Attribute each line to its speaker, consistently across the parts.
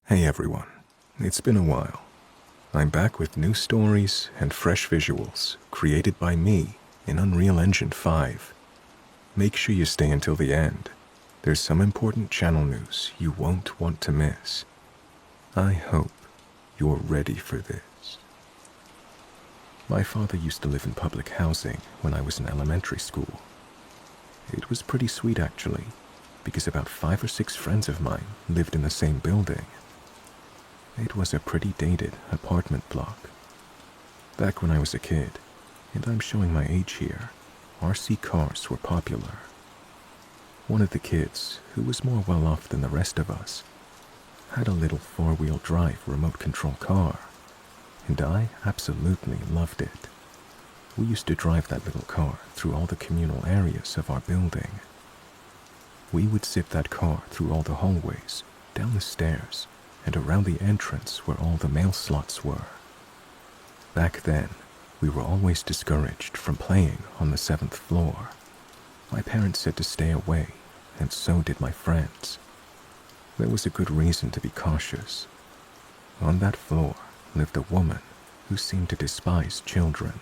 Speaker 1: Hey everyone, it's been a while. I'm back with new stories and fresh visuals created by me in Unreal Engine 5. Make sure you stay until the end. There's some important channel news you won't want to miss. I hope you're ready for this. My father used to live in public housing when I was in elementary school. It was pretty sweet actually, because about 5 or 6 friends of mine lived in the same building. It was a pretty dated apartment block. Back when I was a kid, and I'm showing my age here, RC cars were popular. One of the kids, who was more well off than the rest of us, had a little 4-wheel drive remote control car, and I absolutely loved it. We used to drive that little car through all the communal areas of our building. We would zip that car through all the hallways, down the stairs, and around the entrance where all the mail slots were. Back then, we were always discouraged from playing on the 7th floor. My parents said to stay away, and so did my friends. There was a good reason to be cautious. On that floor lived a woman who seemed to despise children.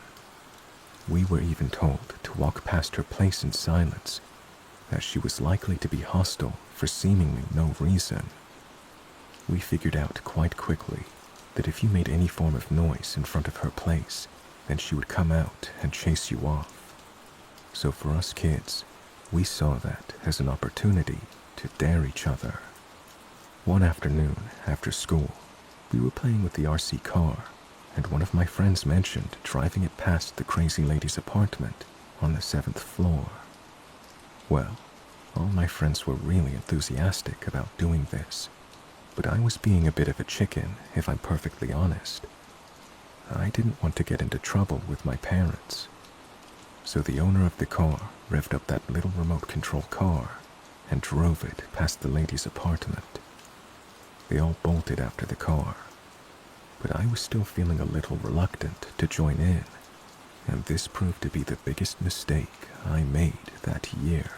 Speaker 1: We were even told to walk past her place in silence, as she was likely to be hostile for seemingly no reason. We figured out quite quickly that if you made any form of noise in front of her place, then she would come out and chase you off. So for us kids, we saw that as an opportunity to dare each other. One afternoon after school, we were playing with the RC car, and one of my friends mentioned driving it past the crazy lady's apartment on the 7th floor. Well, all my friends were really enthusiastic about doing this, but I was being a bit of a chicken, if I'm perfectly honest. I didn't want to get into trouble with my parents. So the owner of the car revved up that little remote control car and drove it past the lady's apartment. They all bolted after the car, but I was still feeling a little reluctant to join in, and this proved to be the biggest mistake I made that year.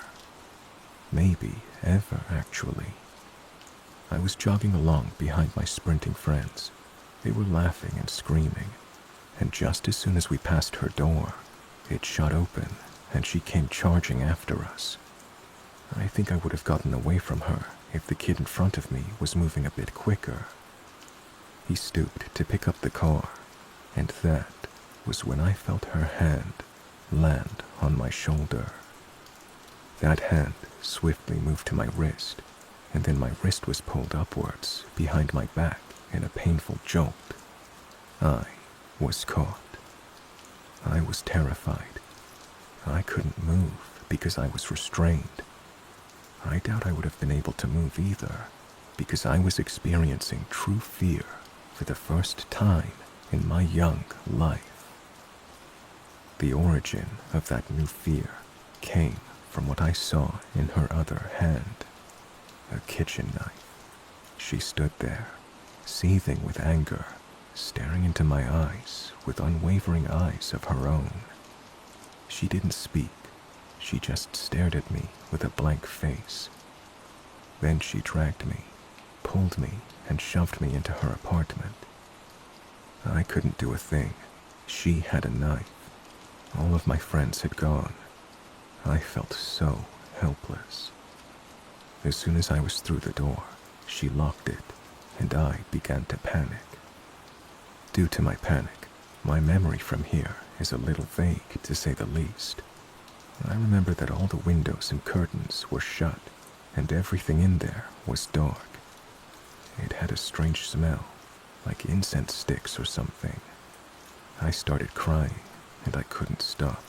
Speaker 1: Maybe ever, actually. I was jogging along behind my sprinting friends. They were laughing and screaming, and just as soon as we passed her door, it shot open and she came charging after us. I think I would have gotten away from her if the kid in front of me was moving a bit quicker. He stooped to pick up the car, and that was when I felt her hand land on my shoulder. That hand swiftly moved to my wrist, and then my wrist was pulled upwards behind my back in a painful jolt. I was caught. I was terrified. I couldn't move because I was restrained. I doubt I would have been able to move either, because I was experiencing true fear for the first time in my young life. The origin of that new fear came from what I saw in her other hand. A kitchen knife. She stood there, seething with anger, staring into my eyes with unwavering eyes of her own. She didn't speak. She just stared at me with a blank face. Then she dragged me, pulled me, and shoved me into her apartment. I couldn't do a thing. She had a knife. All of my friends had gone. I felt so helpless. As soon as I was through the door, she locked it, and I began to panic. Due to my panic, my memory from here is a little vague, to say the least. I remember that all the windows and curtains were shut, and everything in there was dark. It had a strange smell, like incense sticks or something. I started crying, and I couldn't stop.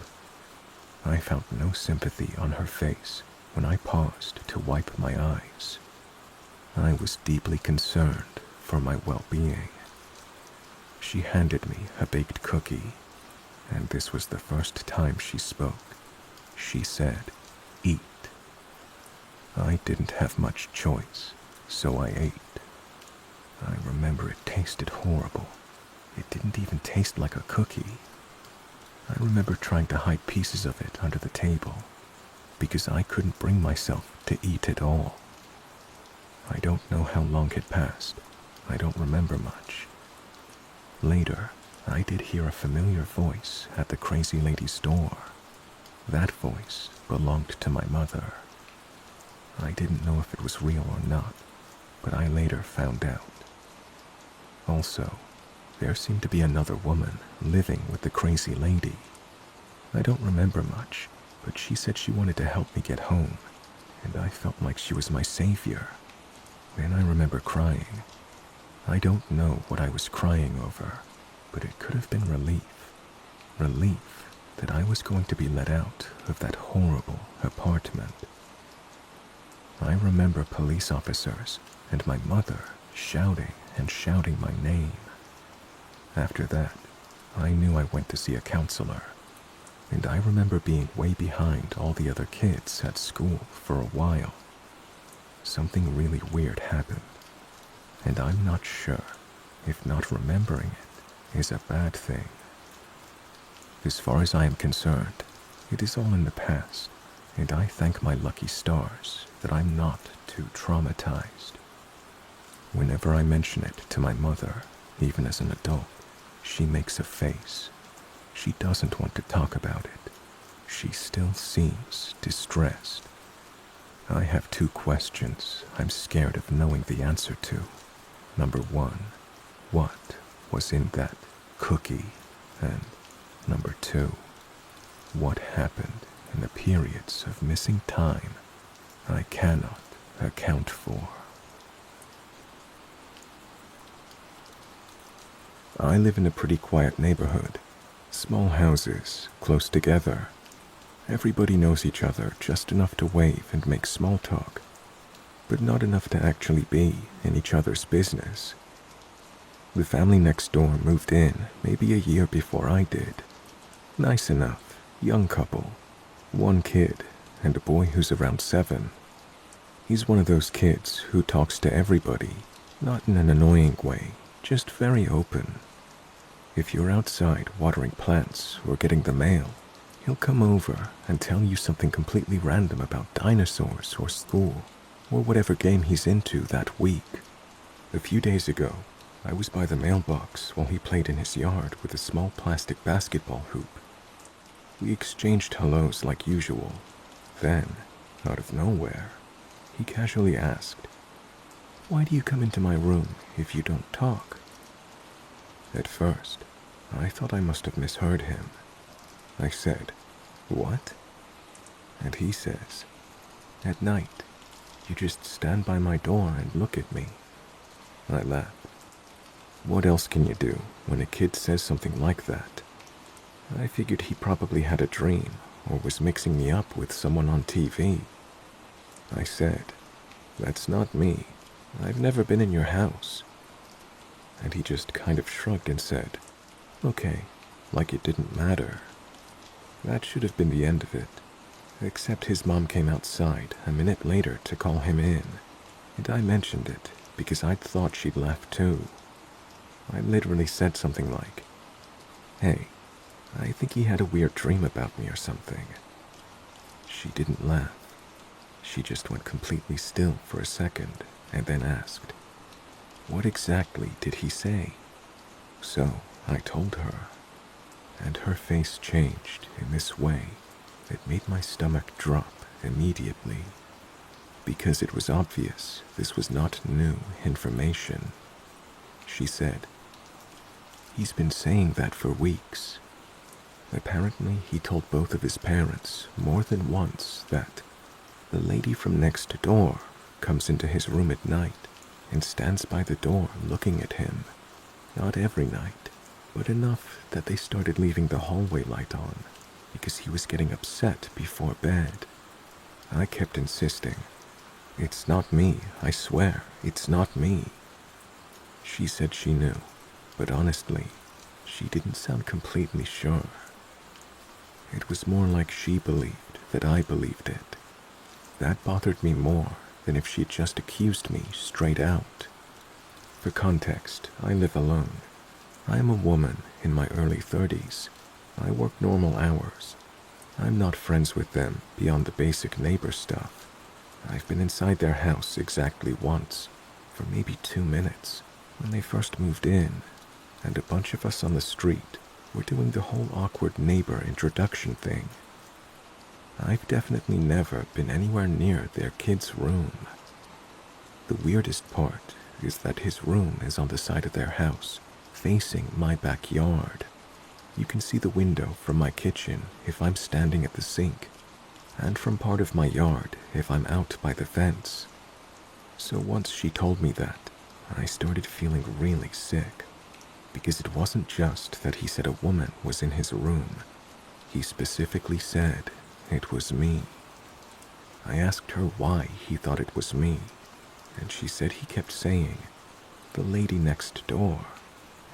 Speaker 1: I found no sympathy on her face when I paused to wipe my eyes. I was deeply concerned for my well-being. She handed me a baked cookie, and this was the first time she spoke. She said, "Eat." I didn't have much choice, so I ate. I remember it tasted horrible. It didn't even taste like a cookie. I remember trying to hide pieces of it under the table, because I couldn't bring myself to eat it all. I don't know how long had passed, I don't remember much. Later, I did hear a familiar voice at the crazy lady's door. That voice belonged to my mother. I didn't know if it was real or not, but I later found out. Also, there seemed to be another woman living with the crazy lady. I don't remember much, but she said she wanted to help me get home, and I felt like she was my savior. Then I remember crying. I don't know what I was crying over, but it could have been relief. Relief that I was going to be let out of that horrible apartment. I remember police officers and my mother shouting and shouting my name. After that, I knew I went to see a counselor, and I remember being way behind all the other kids at school for a while. Something really weird happened, and I'm not sure if not remembering it is a bad thing. As far as I am concerned, it is all in the past, and I thank my lucky stars that I'm not too traumatized. Whenever I mention it to my mother, even as an adult, she makes a face. She doesn't want to talk about it. She still seems distressed. I have 2 questions I'm scared of knowing the answer to. Number 1, what was in that cookie? And number 2, what happened in the periods of missing time I cannot account for? I live in a pretty quiet neighborhood. Small houses, close together. Everybody knows each other just enough to wave and make small talk, but not enough to actually be in each other's business. The family next door moved in maybe a year before I did. Nice enough, young couple. 1 kid, and a boy who's around 7. He's one of those kids who talks to everybody, not in an annoying way, just very open. If you're outside watering plants or getting the mail, he'll come over and tell you something completely random about dinosaurs or school, or whatever game he's into that week. A few days ago, I was by the mailbox while he played in his yard with a small plastic basketball hoop. We exchanged hellos like usual. Then, out of nowhere, he casually asked, "Why do you come into my room if you don't talk?" At first, I thought I must have misheard him. I said, "What?" And he says, "At night, you just stand by my door and look at me." I laughed. What else can you do when a kid says something like that? I figured he probably had a dream or was mixing me up with someone on TV. I said, "That's not me. I've never been in your house." And he just kind of shrugged and said, "Okay," like it didn't matter. That should have been the end of it, except his mom came outside a minute later to call him in, and I mentioned it because I'd thought she'd laugh too. I literally said something like, "Hey, I think he had a weird dream about me or something." She didn't laugh. She just went completely still for a second and then asked, "What exactly did he say?" So I told her, and her face changed in this way that made my stomach drop immediately, because it was obvious this was not new information. She said, "He's been saying that for weeks. Apparently, he told both of his parents more than once that the lady from next door comes into his room at night and stands by the door looking at him. Not every night, but enough that they started leaving the hallway light on because he was getting upset before bed." I kept insisting, "It's not me, I swear, it's not me." She said she knew, but honestly, she didn't sound completely sure. It was more like she believed that I believed it. That bothered me more than if she'd just accused me straight out. For context, I live alone. I am a woman in my early 30s. I work normal hours. I'm not friends with them beyond the basic neighbor stuff. I've been inside their house exactly once, for maybe 2 minutes, when they first moved in, and a bunch of us on the street were doing the whole awkward neighbor introduction thing. I've definitely never been anywhere near their kid's room. The weirdest part is that his room is on the side of their house, facing my backyard. You can see the window from my kitchen if I'm standing at the sink, and from part of my yard if I'm out by the fence. So once she told me that, I started feeling really sick, because it wasn't just that he said a woman was in his room. He specifically said it was me. I asked her why he thought it was me, and she said he kept saying, "The lady next door,"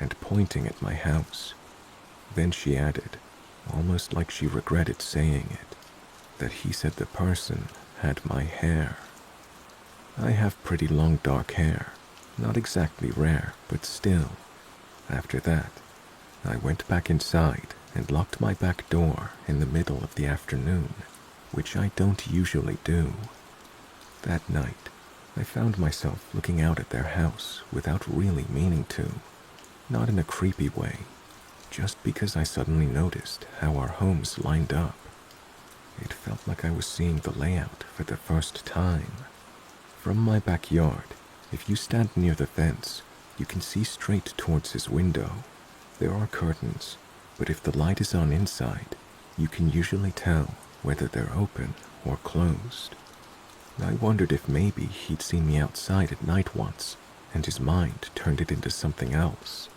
Speaker 1: and pointing at my house. Then she added, almost like she regretted saying it, that he said the person had my hair. I have pretty long dark hair, not exactly rare, but still. After that, I went back inside and locked my back door in the middle of the afternoon, which I don't usually do. That night, I found myself looking out at their house without really meaning to, not in a creepy way, just because I suddenly noticed how our homes lined up. It felt like I was seeing the layout for the first time. From my backyard, if you stand near the fence, you can see straight towards his window. There are curtains, but if the light is on inside, you can usually tell whether they're open or closed. I wondered if maybe he'd seen me outside at night once, and his mind turned it into something else.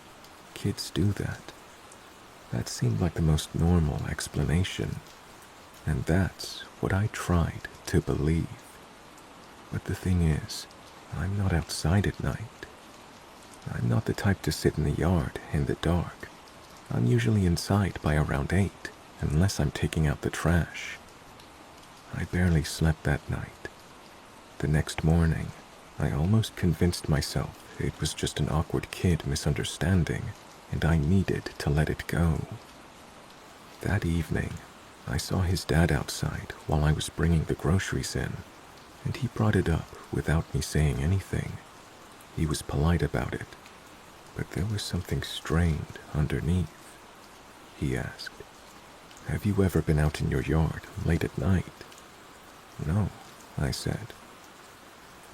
Speaker 1: Kids do that. That seemed like the most normal explanation, and that's what I tried to believe. But the thing is, I'm not outside at night. I'm not the type to sit in the yard in the dark. I'm usually inside by around 8, unless I'm taking out the trash. I barely slept that night. The next morning, I almost convinced myself it was just an awkward kid misunderstanding, and I needed to let it go. That evening, I saw his dad outside while I was bringing the groceries in, and he brought it up without me saying anything. He was polite about it, but there was something strained underneath. He asked, "Have you ever been out in your yard late at night?" "No," I said.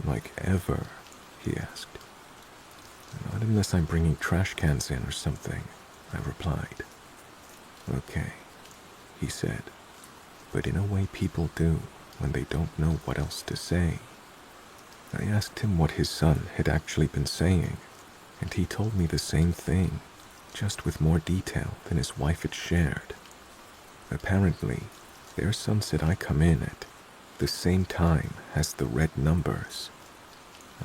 Speaker 1: "Like ever?" he asked. "Not unless I'm bringing trash cans in or something," I replied. "Okay," he said, "but in a way people do when they don't know what else to say." I asked him what his son had actually been saying, and he told me the same thing, just with more detail than his wife had shared. Apparently, their son said I come in at the same time as the red numbers.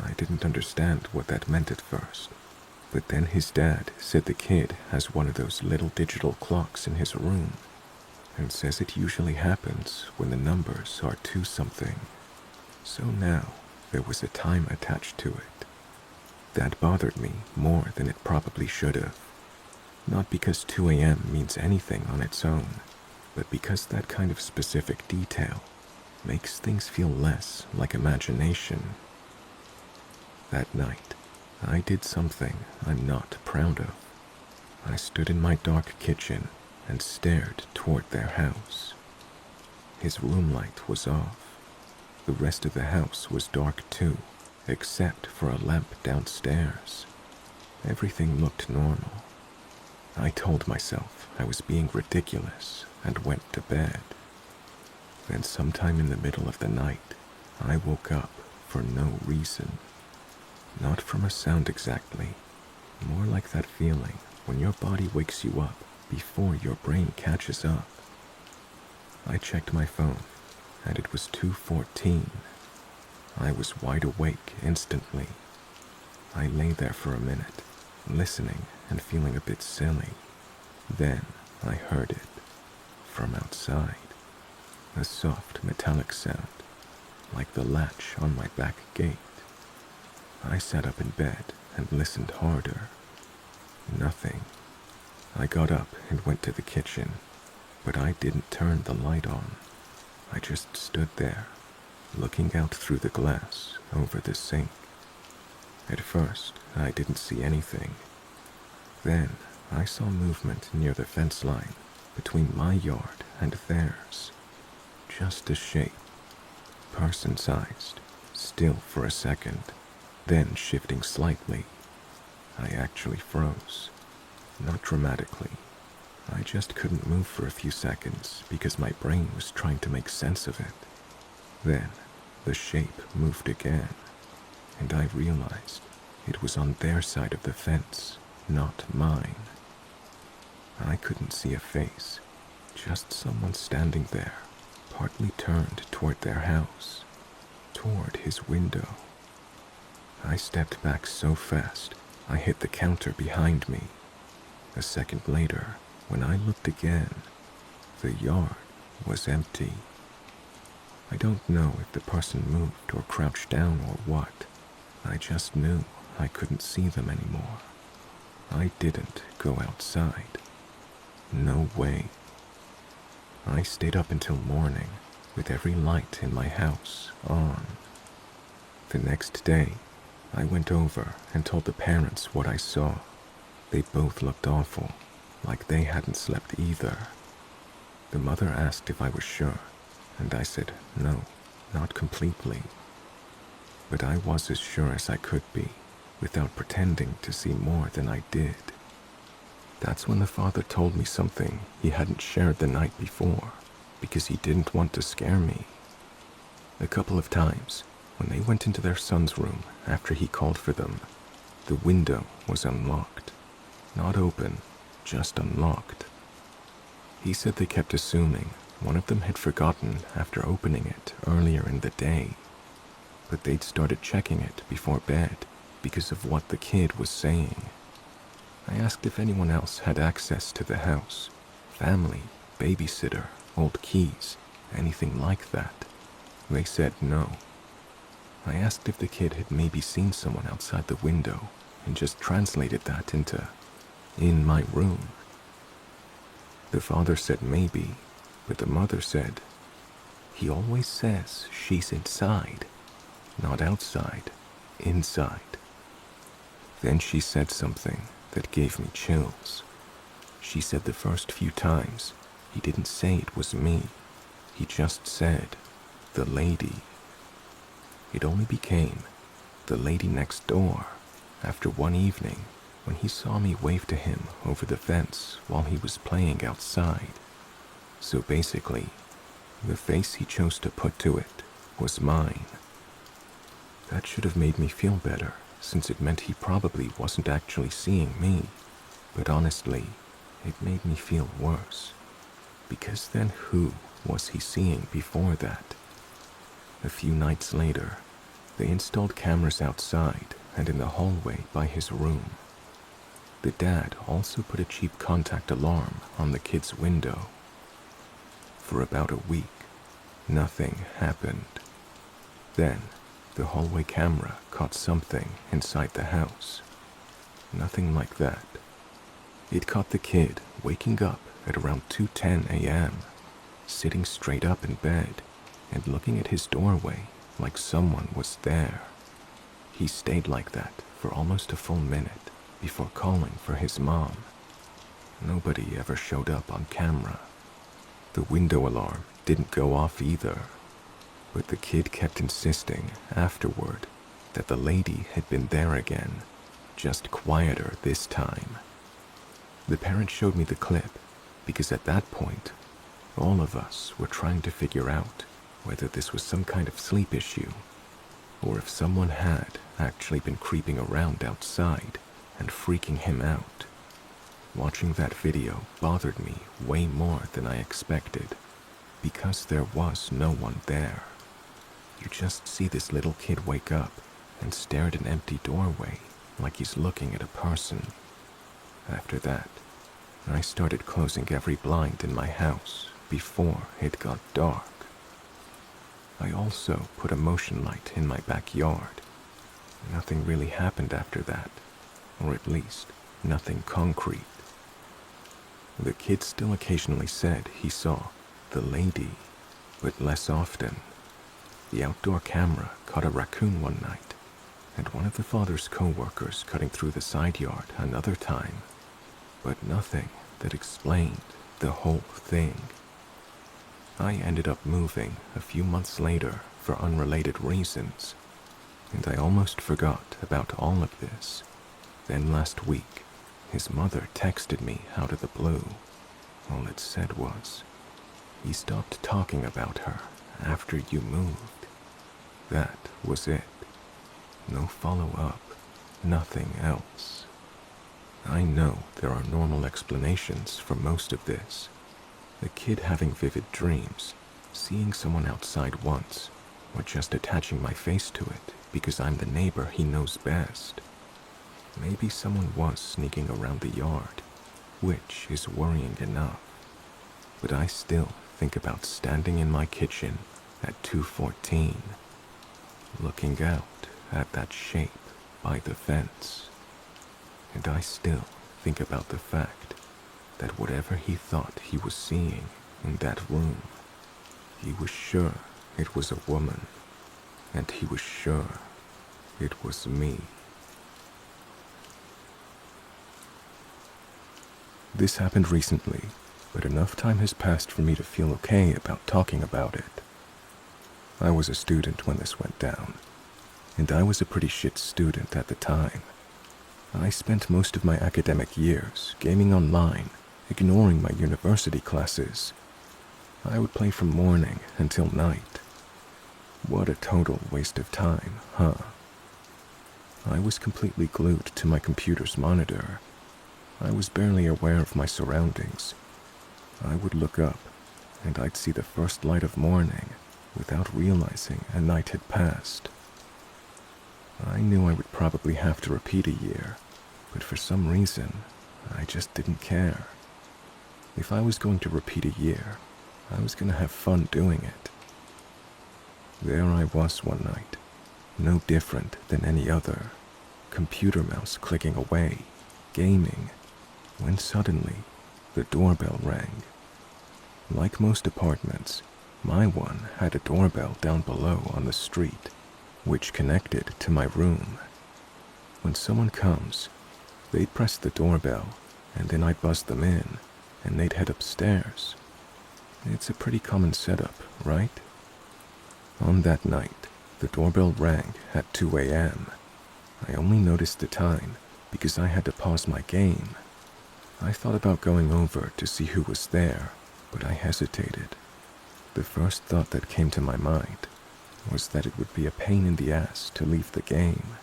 Speaker 1: I didn't understand what that meant at first, but then his dad said the kid has one of those little digital clocks in his room, and says it usually happens when the numbers are 2 something. So now there was a time attached to it. That bothered me more than it probably should have. Not because 2 a.m. means anything on its own, but because that kind of specific detail makes things feel less like imagination. That night, I did something I'm not proud of. I stood in my dark kitchen and stared toward their house. His room light was off. The rest of the house was dark too, except for a lamp downstairs. Everything looked normal. I told myself I was being ridiculous and went to bed. Then sometime in the middle of the night, I woke up for no reason. Not from a sound exactly, more like that feeling when your body wakes you up before your brain catches up. I checked my phone, and it was 2:14. I was wide awake instantly. I lay there for a minute, listening and feeling a bit silly. Then I heard it, from outside, a soft metallic sound, like the latch on my back gate. I sat up in bed and listened harder. Nothing. I got up and went to the kitchen, but I didn't turn the light on. I just stood there, looking out through the glass over the sink. At first, I didn't see anything. Then, I saw movement near the fence line between my yard and theirs. Just a shape, person-sized, still for a second, then shifting slightly. I actually froze. Not dramatically. I just couldn't move for a few seconds because my brain was trying to make sense of it. Then, the shape moved again, and I realized it was on their side of the fence, not mine. I couldn't see a face, just someone standing there, partly turned toward their house, toward his window. I stepped back so fast, I hit the counter behind me. A second later, when I looked again, the yard was empty. I don't know if the person moved or crouched down or what. I just knew I couldn't see them anymore. I didn't go outside. No way. I stayed up until morning, with every light in my house on. The next day, I went over and told the parents what I saw. They both looked awful, like they hadn't slept either. The mother asked if I was sure, and I said no, not completely. But I was as sure as I could be, without pretending to see more than I did. That's when the father told me something he hadn't shared the night before, because he didn't want to scare me. A couple of times, when they went into their son's room after he called for them, the window was unlocked. Not open, just unlocked. He said they kept assuming one of them had forgotten after opening it earlier in the day, but they'd started checking it before bed because of what the kid was saying. I asked if anyone else had access to the house, family, babysitter, old keys, anything like that. They said no. I asked if the kid had maybe seen someone outside the window and just translated that into, "in my room." The father said maybe, but the mother said, "He always says she's inside, not outside, inside." Then she said something that gave me chills. She said the first few times, he didn't say it was me. He just said, "the lady." It only became the lady next door after one evening when he saw me wave to him over the fence while he was playing outside. So basically, the face he chose to put to it was mine. That should have made me feel better, since it meant he probably wasn't actually seeing me. But honestly, it made me feel worse. Because then who was he seeing before that? A few nights later, they installed cameras outside and in the hallway by his room. The dad also put a cheap contact alarm on the kid's window. For about a week, nothing happened. Then, the hallway camera caught something inside the house. Nothing like that. It caught the kid waking up at around 2:10 a.m., sitting straight up in bed and looking at his doorway like someone was there. He stayed like that for almost a full minute before calling for his mom. Nobody ever showed up on camera. The window alarm didn't go off either, but the kid kept insisting afterward that the lady had been there again, just quieter this time. The parent showed me the clip because at that point, all of us were trying to figure out whether this was some kind of sleep issue or if someone had actually been creeping around outside and freaking him out. Watching that video bothered me way more than I expected because there was no one there. You just see this little kid wake up and stare at an empty doorway like he's looking at a person. After that, I started closing every blind in my house before it got dark. I also put a motion light in my backyard. Nothing really happened after that, or at least nothing concrete. The kid still occasionally said he saw the lady, but less often. The outdoor camera caught a raccoon one night, and one of the father's co-workers cutting through the side yard another time, but nothing that explained the whole thing. I ended up moving a few months later for unrelated reasons, and I almost forgot about all of this. Then last week, his mother texted me out of the blue. All it said was, "He stopped talking about her after you moved." That was it. No follow-up, nothing else. I know there are normal explanations for most of this. The kid having vivid dreams, seeing someone outside once, or just attaching my face to it because I'm the neighbor he knows best. Maybe someone was sneaking around the yard, which is worrying enough. But I still think about standing in my kitchen at 2:14, looking out at that shape by the fence. And I still think about the fact that whatever he thought he was seeing in that room, he was sure it was a woman, and he was sure it was me. This happened recently, but enough time has passed for me to feel okay about talking about it. I was a student when this went down, and I was a pretty shit student at the time. I spent most of my academic years gaming online, ignoring my university classes. I would play from morning until night. What a total waste of time, huh? I was completely glued to my computer's monitor. I was barely aware of my surroundings. I would look up, and I'd see the first light of morning without realizing a night had passed. I knew I would probably have to repeat a year, but for some reason, I just didn't care. If I was going to repeat a year, I was going to have fun doing it. There I was one night, no different than any other, computer mouse clicking away, gaming, when suddenly the doorbell rang. Like most apartments, my one had a doorbell down below on the street, which connected to my room. When someone comes, they'd press the doorbell, and then I'd buzz them in, and they'd head upstairs. It's a pretty common setup, right? On that night, the doorbell rang at 2 a.m. I only noticed the time because I had to pause my game. I thought about going over to see who was there, but I hesitated. The first thought that came to my mind was that it would be a pain in the ass to leave the game.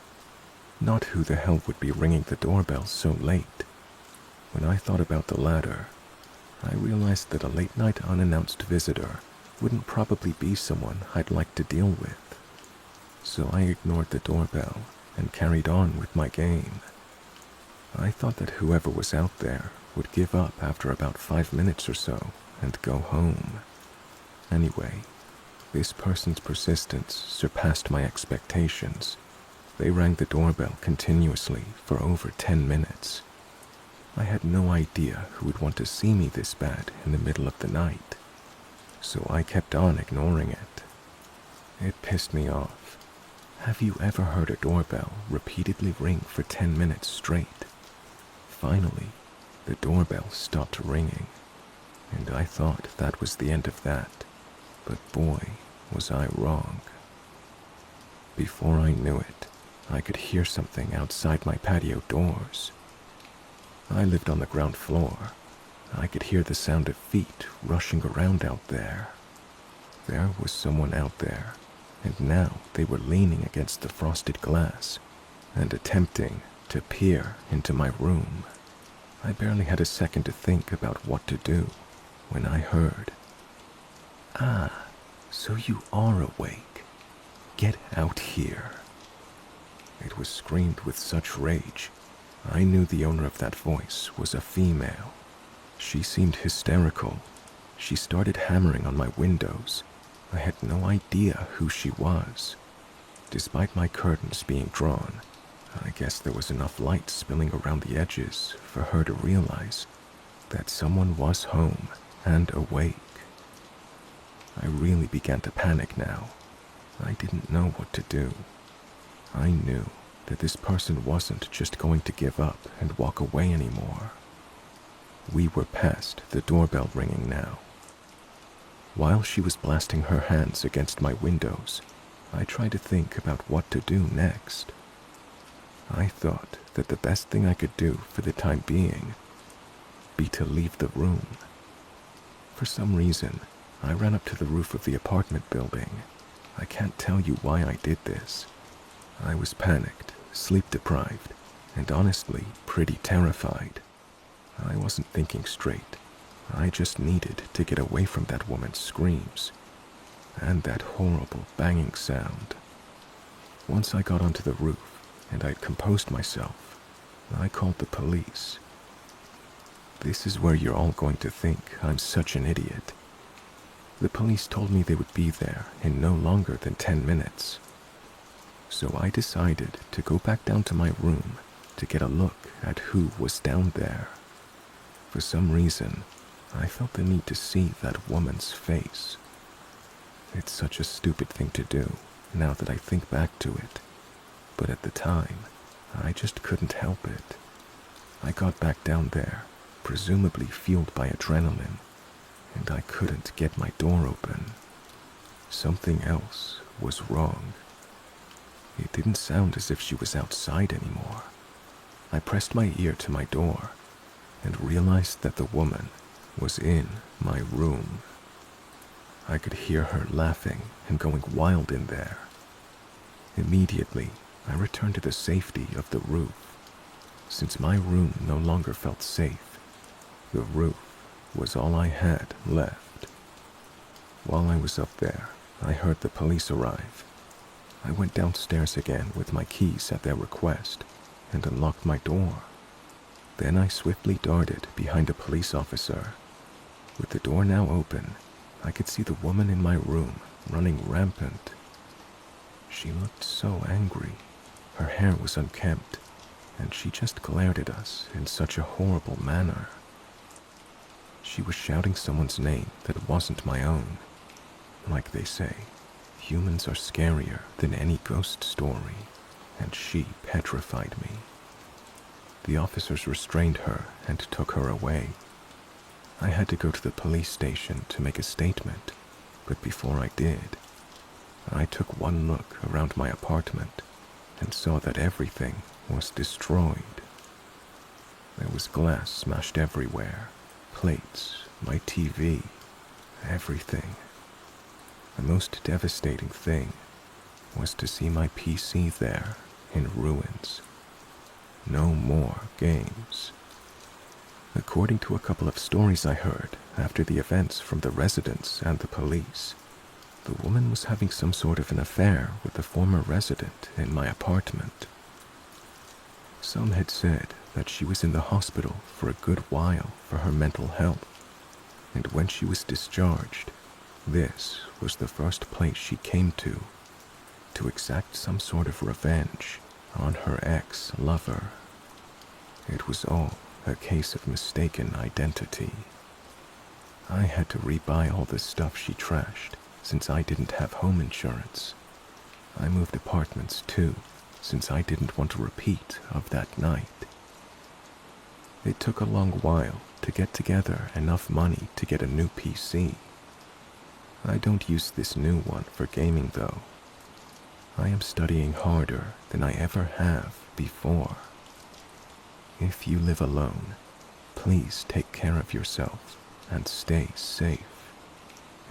Speaker 1: Not who the hell would be ringing the doorbell so late. When I thought about the latter, I realized that a late-night unannounced visitor wouldn't probably be someone I'd like to deal with. So I ignored the doorbell and carried on with my game. I thought that whoever was out there would give up after about 5 minutes or so and go home. Anyway, this person's persistence surpassed my expectations. They rang the doorbell continuously for over 10 minutes. I had no idea who would want to see me this bad in the middle of the night, so I kept on ignoring it. It pissed me off. Have you ever heard a doorbell repeatedly ring for 10 minutes straight? Finally, the doorbell stopped ringing, and I thought that was the end of that, but boy, was I wrong. Before I knew it, I could hear something outside my patio doors. I lived on the ground floor. I could hear the sound of feet rushing around out there. There was someone out there, and now they were leaning against the frosted glass and attempting to peer into my room. I barely had a second to think about what to do when I heard, "Ah, so you are awake. Get out here." It was screamed with such rage. I knew the owner of that voice was a female. She seemed hysterical. She started hammering on my windows. I had no idea who she was. Despite my curtains being drawn, I guess there was enough light spilling around the edges for her to realize that someone was home and awake. I really began to panic now. I didn't know what to do. I knew that this person wasn't just going to give up and walk away anymore. We were past the doorbell ringing now. While she was blasting her hands against my windows, I tried to think about what to do next. I thought that the best thing I could do for the time being be to leave the room. For some reason, I ran up to the roof of the apartment building. I can't tell you why I did this. I was panicked, sleep-deprived, and honestly pretty terrified. I wasn't thinking straight. I just needed to get away from that woman's screams and that horrible banging sound. Once I got onto the roof and I'd composed myself, I called the police. This is where you're all going to think I'm such an idiot. The police told me they would be there in no longer than 10 minutes. So I decided to go back down to my room to get a look at who was down there. For some reason, I felt the need to see that woman's face. It's such a stupid thing to do, now that I think back to it. But at the time, I just couldn't help it. I got back down there, presumably fueled by adrenaline, and I couldn't get my door open. Something else was wrong. It didn't sound as if she was outside anymore. I pressed my ear to my door and realized that the woman was in my room. I could hear her laughing and going wild in there. Immediately, I returned to the safety of the roof. Since my room no longer felt safe, the roof was all I had left. While I was up there, I heard the police arrive. I went downstairs again with my keys at their request and unlocked my door. Then I swiftly darted behind a police officer. With the door now open, I could see the woman in my room running rampant. She looked so angry. Her hair was unkempt, and she just glared at us in such a horrible manner. She was shouting someone's name that wasn't my own. Like they say, humans are scarier than any ghost story, and she petrified me. The officers restrained her and took her away. I had to go to the police station to make a statement, but before I did, I took one look around my apartment and saw that everything was destroyed. There was glass smashed everywhere, plates, my TV, everything. The most devastating thing was to see my PC there in ruins. No more games. According to a couple of stories I heard after the events from the residents and the police, the woman was having some sort of an affair with the former resident in my apartment. Some had said that she was in the hospital for a good while for her mental health, and when she was discharged, this was the first place she came to exact some sort of revenge on her ex-lover. It was all a case of mistaken identity. I had to rebuy all the stuff she trashed since I didn't have home insurance. I moved apartments too, since I didn't want a repeat of that night. It took a long while to get together enough money to get a new PC. I don't use this new one for gaming though. I am studying harder than I ever have before. If you live alone, please take care of yourself and stay safe.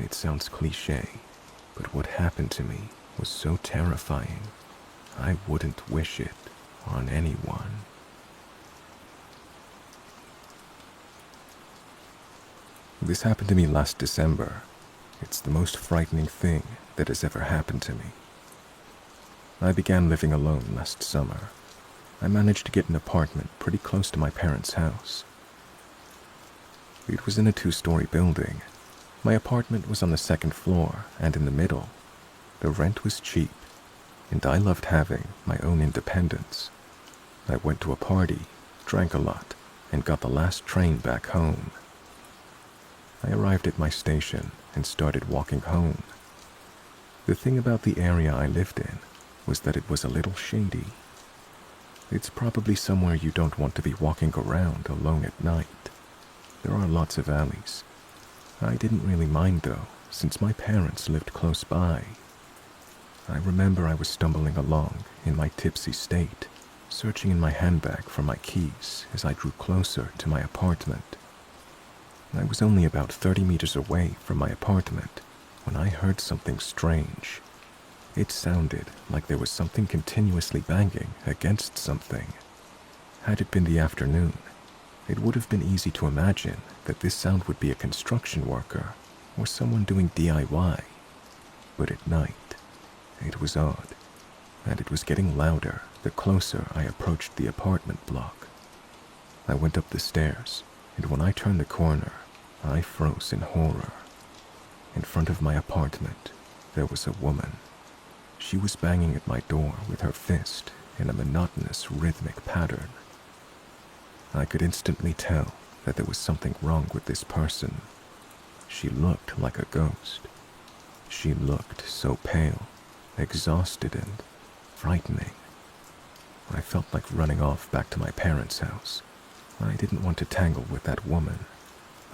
Speaker 1: It sounds cliché, but what happened to me was so terrifying, I wouldn't wish it on anyone. This happened to me last December. It's the most frightening thing that has ever happened to me. I began living alone last summer. I managed to get an apartment pretty close to my parents' house. It was in a 2-story building. My apartment was on the 2nd floor and in the middle. The rent was cheap, and I loved having my own independence. I went to a party, drank a lot, and got the last train back home. I arrived at my station and started walking home. The thing about the area I lived in was that it was a little shady. It's probably somewhere you don't want to be walking around alone at night. There are lots of alleys. I didn't really mind though, since my parents lived close by. I remember I was stumbling along in my tipsy state, searching in my handbag for my keys as I drew closer to my apartment. I was only about 30 meters away from my apartment when I heard something strange. It sounded like there was something continuously banging against something. Had it been the afternoon, it would have been easy to imagine that this sound would be a construction worker or someone doing DIY. But at night, it was odd, and it was getting louder the closer I approached the apartment block. I went up the stairs, and when I turned the corner, I froze in horror. In front of my apartment, there was a woman. She was banging at my door with her fist in a monotonous rhythmic pattern. I could instantly tell that there was something wrong with this person. She looked like a ghost. She looked so pale, exhausted, and frightening. I felt like running off back to my parents' house. I didn't want to tangle with that woman.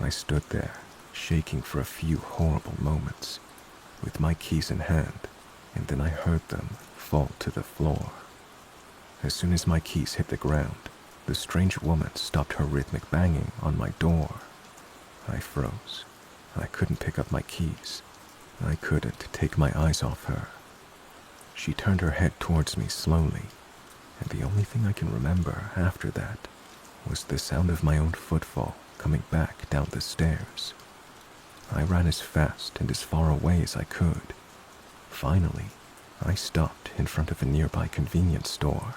Speaker 1: I stood there, shaking for a few horrible moments, with my keys in hand, and then I heard them fall to the floor. As soon as my keys hit the ground, the strange woman stopped her rhythmic banging on my door. I froze. I couldn't pick up my keys. I couldn't take my eyes off her. She turned her head towards me slowly, and the only thing I can remember after that was the sound of my own footfall coming back down the stairs. I ran as fast and as far away as I could. Finally, I stopped in front of a nearby convenience store.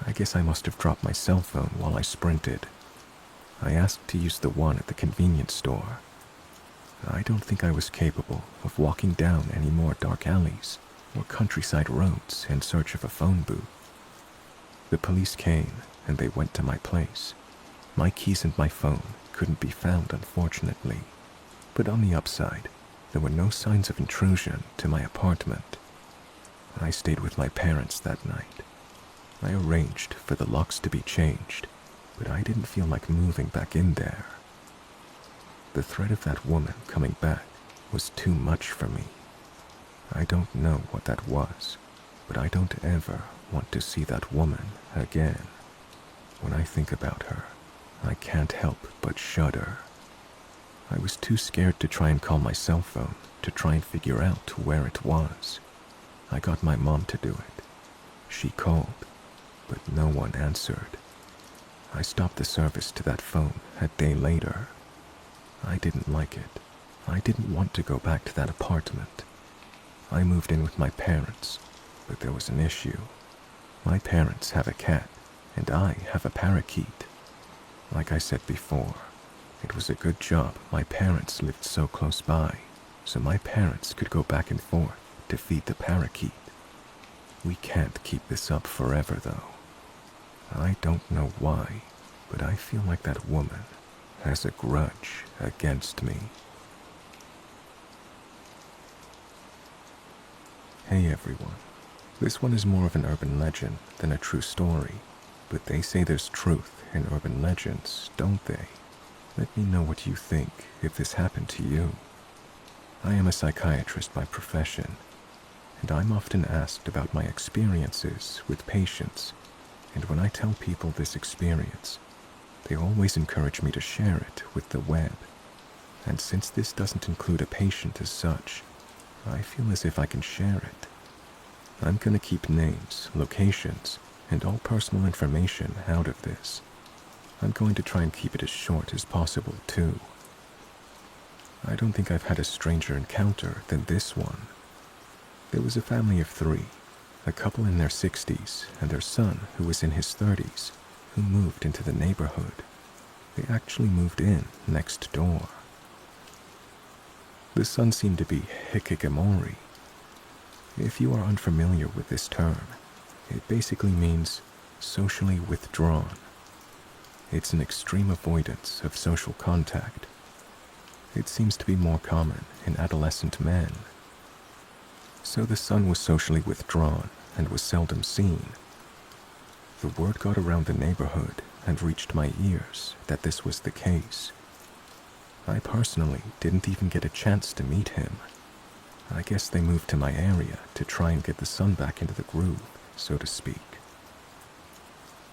Speaker 1: I guess I must have dropped my cell phone while I sprinted. I asked to use the one at the convenience store. I don't think I was capable of walking down any more dark alleys or countryside roads in search of a phone booth. The police came and they went to my place. My keys and my phone couldn't be found, unfortunately. But on the upside, there were no signs of intrusion to my apartment. I stayed with my parents that night. I arranged for the locks to be changed, but I didn't feel like moving back in there. The threat of that woman coming back was too much for me. I don't know what that was, but I don't ever want to see that woman again. When I think about her, I can't help but shudder. I was too scared to try and call my cell phone to try and figure out where it was. I got my mom to do it. She called, but no one answered. I stopped the service to that phone a day later. I didn't like it. I didn't want to go back to that apartment. I moved in with my parents, but there was an issue. My parents have a cat, and I have a parakeet. Like I said before, it was a good job my parents lived so close by, so my parents could go back and forth to feed the parakeet. We can't keep this up forever, though. I don't know why, but I feel like that woman has a grudge against me. Hey everyone. This one is more of an urban legend than a true story, but they say there's truth in urban legends, don't they? Let me know what you think if this happened to you. I am a psychiatrist by profession, and I'm often asked about my experiences with patients, and when I tell people this experience, they always encourage me to share it with the web. And since this doesn't include a patient as such, I feel as if I can share it. I'm gonna keep names, locations, and all personal information out of this. I'm going to try and keep it as short as possible, too. I don't think I've had a stranger encounter than this one. There was a family of 3, a couple in their 60s and their son who was in his 30s, who moved into the neighborhood. They actually moved in next door. The son seemed to be hikikomori. If you are unfamiliar with this term, it basically means socially withdrawn. It's an extreme avoidance of social contact. It seems to be more common in adolescent men. So the son was socially withdrawn and was seldom seen. The word got around the neighborhood and reached my ears that this was the case. I personally didn't even get a chance to meet him. I guess they moved to my area to try and get the sun back into the groove, so to speak.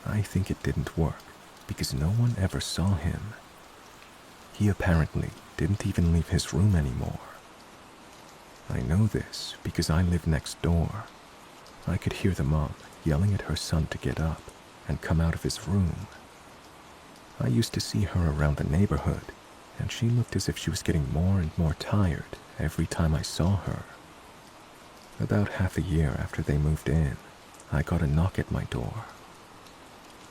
Speaker 1: I think it didn't work because no one ever saw him. He apparently didn't even leave his room anymore. I know this because I live next door. I could hear the mom yelling at her son to get up and come out of his room. I used to see her around the neighborhood, and she looked as if she was getting more and more tired every time I saw her. About half a year after they moved in, I got a knock at my door.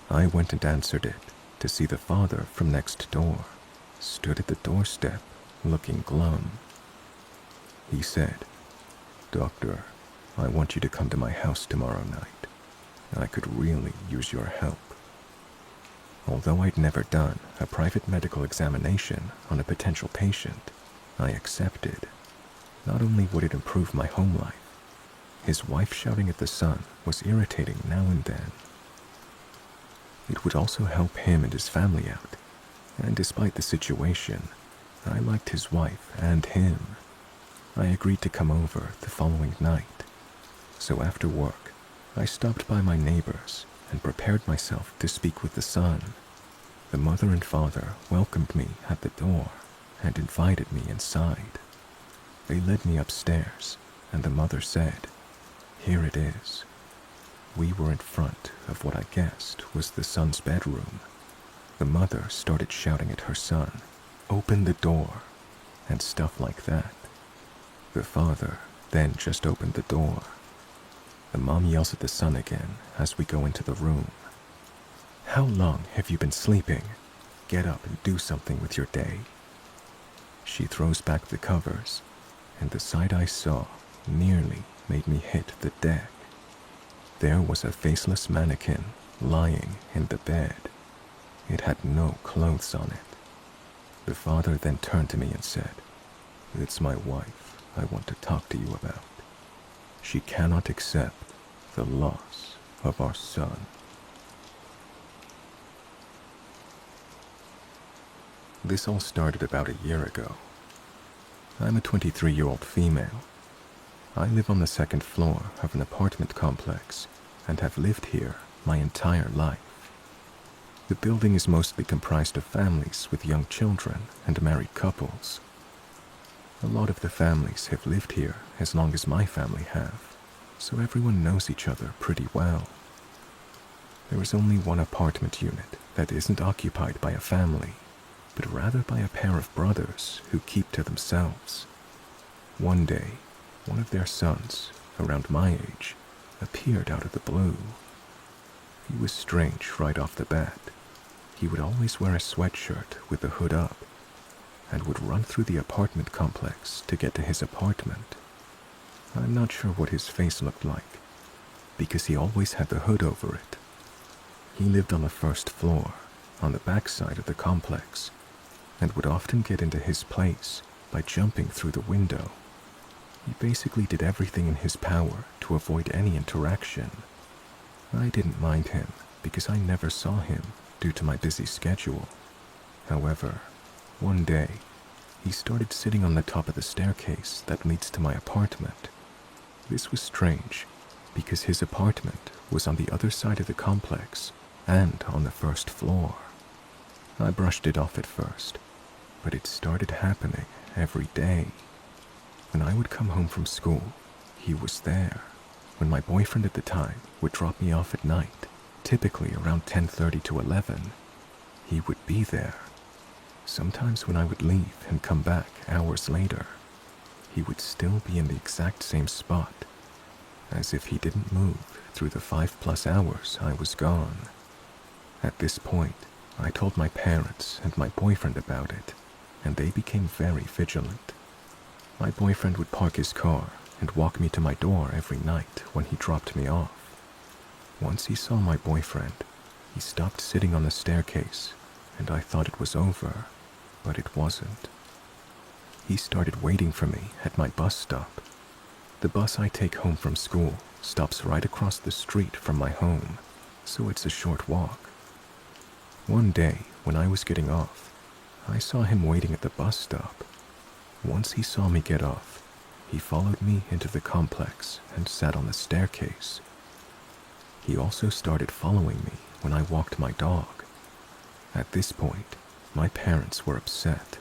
Speaker 1: I went and answered it to see the father from next door stood at the doorstep looking glum. He said, "Doctor, I want you to come to my house tomorrow night. I could really use your help." Although I'd never done a private medical examination on a potential patient, I accepted. Not only would it improve my home life, his wife shouting at the son was irritating now and then. It would also help him and his family out, and despite the situation, I liked his wife and him. I agreed to come over the following night. So after work, I stopped by my neighbors and prepared myself to speak with the son. The mother and father welcomed me at the door and invited me inside. They led me upstairs, and the mother said, "Here it is." We were in front of what I guessed was the son's bedroom. The mother started shouting at her son, "Open the door," and stuff like that. The father then just opened the door. The mom yells at the son again as we go into the room. "How long have you been sleeping? Get up and do something with your day." She throws back the covers, and the sight I saw nearly made me hit the deck. There was a faceless mannequin lying in the bed. It had no clothes on it. The father then turned to me and said, "It's my wife I want to talk to you about. She cannot accept the loss of our son." This all started about a year ago. I'm a 23-year-old female. I live on the second floor of an apartment complex and have lived here my entire life. The building is mostly comprised of families with young children and married couples. A lot of the families have lived here as long as my family have, so everyone knows each other pretty well. There is only one apartment unit that isn't occupied by a family, but rather by a pair of brothers who keep to themselves. One day, one of their sons, around my age, appeared out of the blue. He was strange right off the bat. He would always wear a sweatshirt with the hood up and would run through the apartment complex to get to his apartment. I'm not sure what his face looked like, because he always had the hood over it. He lived on the first floor, on the back side of the complex, and would often get into his place by jumping through the window. He basically did everything in his power to avoid any interaction. I didn't mind him because I never saw him due to my busy schedule. However, one day, he started sitting on the top of the staircase that leads to my apartment. This was strange because his apartment was on the other side of the complex and on the first floor. I brushed it off at first, but it started happening every day. When I would come home from school, he was there. When my boyfriend at the time would drop me off at night, typically around 10:30 to 11, he would be there. Sometimes when I would leave and come back hours later, he would still be in the exact same spot, as if he didn't move through the 5+ hours I was gone. At this point, I told my parents and my boyfriend about it, and they became very vigilant. My boyfriend would park his car and walk me to my door every night when he dropped me off. Once he saw my boyfriend, he stopped sitting on the staircase, and I thought it was over, but it wasn't. He started waiting for me at my bus stop. The bus I take home from school stops right across the street from my home, so it's a short walk. One day, when I was getting off, I saw him waiting at the bus stop. Once he saw me get off, he followed me into the complex and sat on the staircase. He also started following me when I walked my dog. At this point, my parents were upset.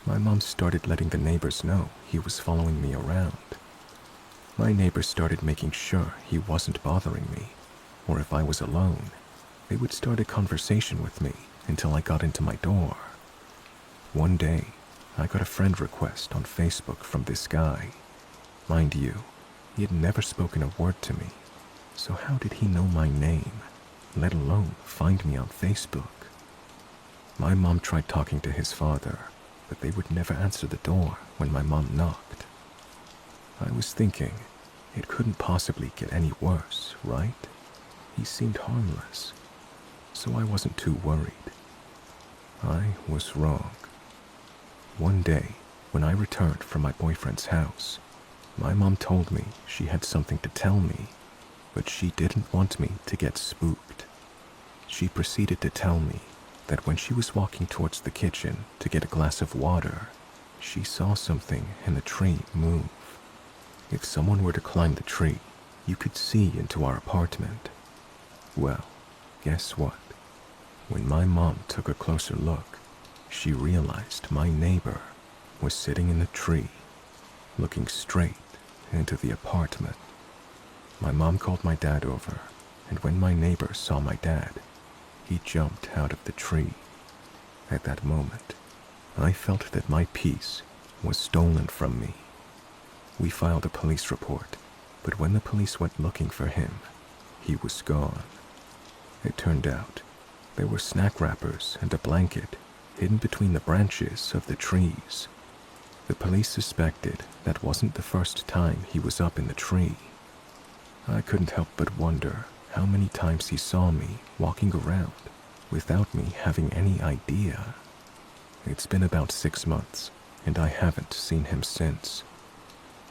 Speaker 1: My mom started letting the neighbors know he was following me around. My neighbors started making sure he wasn't bothering me, or if I was alone, they would start a conversation with me until I got into my door. One day, I got a friend request on Facebook from this guy. Mind you, he had never spoken a word to me, so how did he know my name, let alone find me on Facebook? My mom tried talking to his father, but they would never answer the door when my mom knocked. I was thinking, it couldn't possibly get any worse, right? He seemed harmless, so I wasn't too worried. I was wrong. One day, when I returned from my boyfriend's house, my mom told me she had something to tell me, but she didn't want me to get spooked. She proceeded to tell me that when she was walking towards the kitchen to get a glass of water, she saw something in the tree move. If someone were to climb the tree, you could see into our apartment. Well, guess what? When my mom took a closer look, she realized my neighbor was sitting in the tree, looking straight into the apartment. My mom called my dad over, and when my neighbor saw my dad, he jumped out of the tree. At that moment, I felt that my peace was stolen from me. We filed a police report, but when the police went looking for him, he was gone. It turned out there were snack wrappers and a blanket hidden between the branches of the trees. The police suspected that wasn't the first time he was up in the tree. I couldn't help but wonder how many times he saw me walking around without me having any idea. It's been about 6 months, and I haven't seen him since.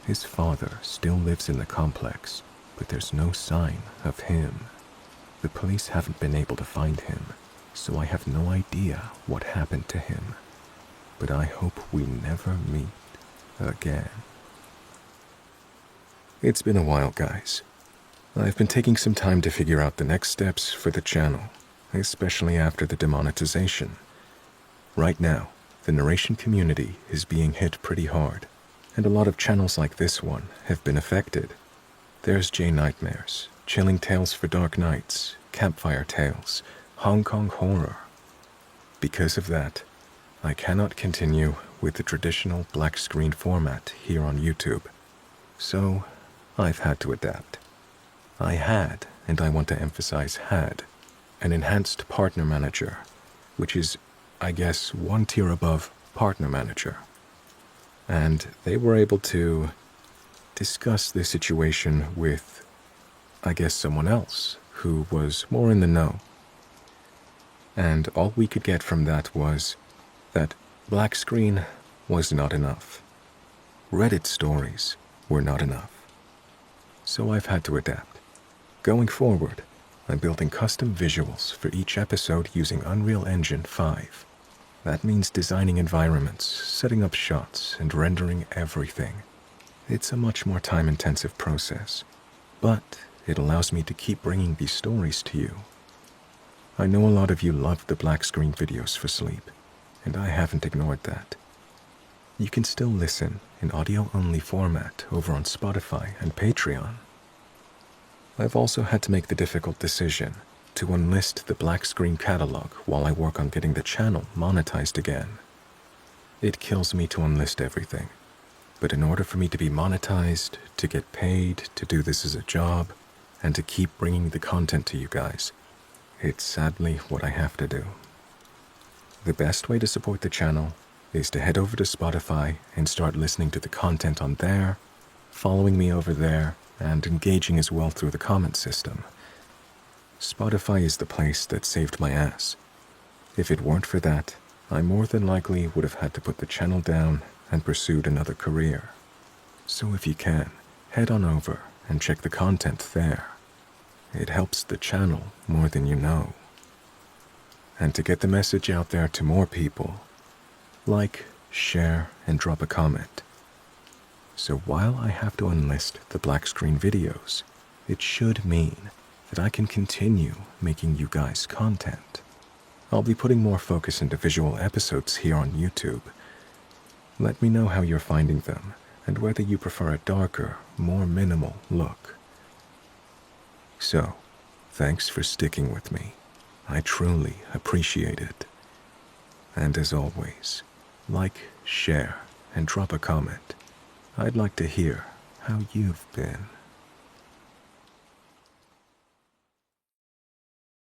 Speaker 1: His father still lives in the complex, but there's no sign of him. The police haven't been able to find him, so I have no idea what happened to him. But I hope we never meet again. It's been a while, guys. I've been taking some time to figure out the next steps for the channel, especially after the demonetization. Right now, the narration community is being hit pretty hard, and a lot of channels like this one have been affected. There's J Nightmares, Chilling Tales for Dark Nights, Campfire Tales, Hong Kong Horror. Because of that, I cannot continue with the traditional black screen format here on YouTube, so I've had to adapt. I had, and I want to emphasize had, an enhanced partner manager, which is, I guess, one tier above partner manager. And they were able to discuss the situation with, I guess, someone else who was more in the know. And all we could get from that was that black screen was not enough. Reddit stories were not enough. So I've had to adapt. Going forward, I'm building custom visuals for each episode using Unreal Engine 5. That means designing environments, setting up shots, and rendering everything. It's a much more time-intensive process, but it allows me to keep bringing these stories to you. I know a lot of you love the black screen videos for sleep, and I haven't ignored that. You can still listen in audio-only format over on Spotify and Patreon. I've also had to make the difficult decision to unlist the black screen catalog while I work on getting the channel monetized again. It kills me to unlist everything, but in order for me to be monetized, to get paid, to do this as a job, and to keep bringing the content to you guys, it's sadly what I have to do. The best way to support the channel is to head over to Spotify and start listening to the content on there, following me over there, and engaging as well through the comment system. Spotify is the place that saved my ass. If it weren't for that, I more than likely would have had to put the channel down and pursued another career. So if you can, head on over and check the content there. It helps the channel more than you know. And to get the message out there to more people, like, share, and drop a comment. So while I have to unlist the black screen videos, it should mean that I can continue making you guys content. I'll be putting more focus into visual episodes here on YouTube. Let me know how you're finding them and whether you prefer a darker, more minimal look. So, thanks for sticking with me. I truly appreciate it. And as always, like, share, and drop a comment. I'd like to hear how you've been.